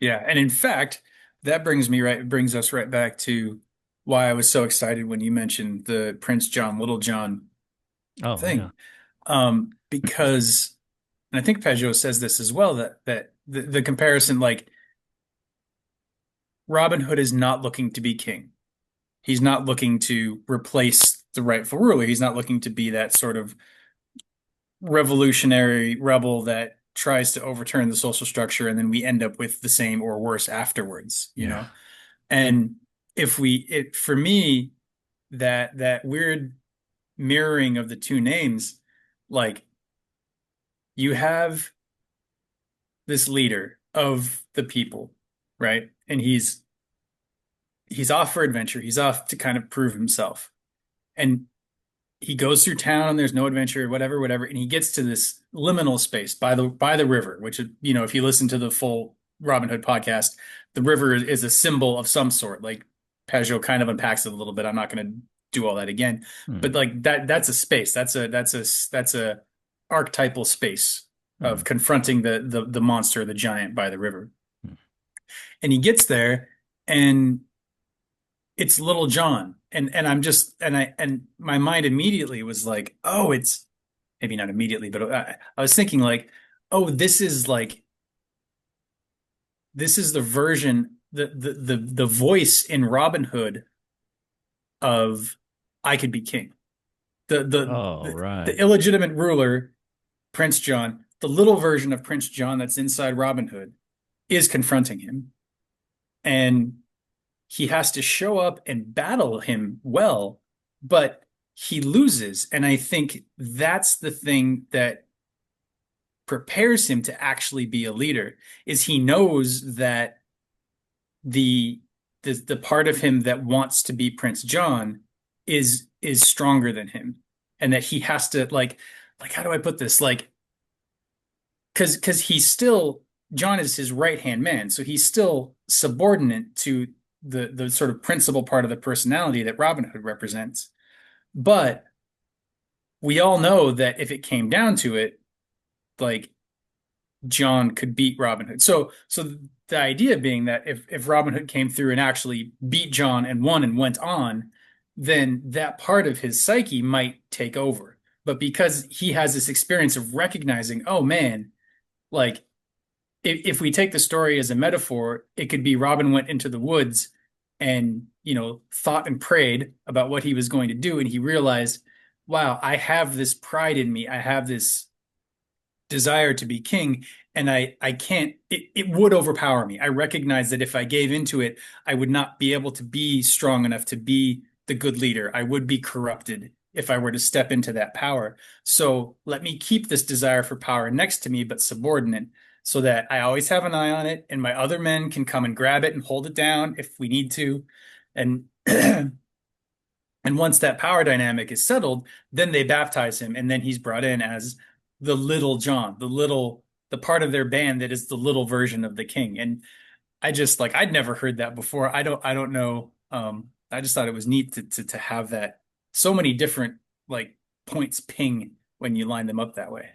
Yeah, and in fact, that brings us right back to why I was so excited when you mentioned the Prince John, Little John Oh yeah. thing. Because, and I think Pageau says this as well, that the comparison, like Robin Hood is not looking to be king. He's not looking to replace the rightful ruler. He's not looking to be that sort of revolutionary rebel that tries to overturn the social structure, and then we end up with the same or worse afterwards, you Yeah. know? And for me, that weird mirroring of the two names, like you have this leader of the people, right? And he's off for adventure. He's off to kind of prove himself. And he goes through town and there's no adventure, whatever, whatever. And he gets to this liminal space by the river, which, if you listen to the full Robin Hood podcast, the river is a symbol of some sort. Like Pageau kind of unpacks it a little bit. I'm not going to do all that again, Hmm. but like that's a space. That's a archetypal space Hmm. of confronting the monster, the giant by the river. Hmm. And he gets there and it's Little John. And I'm just and my mind immediately was like, oh, it's maybe not immediately, but I was thinking like, oh, this is the version, the voice in Robin Hood of I could be king. The the Oh the right. illegitimate ruler, Prince John, the little version of Prince John that's inside Robin Hood is confronting him. And he has to show up and battle him well, but he loses. And I think that's the thing that prepares him to actually be a leader is he knows that the the part of him that wants to be Prince John is stronger than him and that he has to like how do I put this like because he's still John is his right hand man, so he's still subordinate to the sort of principal part of the personality that Robin Hood represents. But we all know that if it came down to it, like John could beat Robin Hood. So the idea being that if Robin Hood came through and actually beat John and won and went on, then that part of his psyche might take over. But because he has this experience of recognizing, oh man, like if we take the story as a metaphor, it could be Robin went into the woods and, thought and prayed about what he was going to do. And he realized, wow, I have this pride in me. I have this desire to be king. And I can't, it would overpower me. I recognize that if I gave into it, I would not be able to be strong enough to be the good leader. I would be corrupted if I were to step into that power. So let me keep this desire for power next to me, but subordinate so that I always have an eye on it and my other men can come and grab it and hold it down if we need to. And and once that power dynamic is settled, then they baptize him and then he's brought in as the little John, the part of their band that is the little version of the king. And I just like I'd never heard that before. I don't know. I just thought it was neat to have that so many different like points ping when you line them up that way.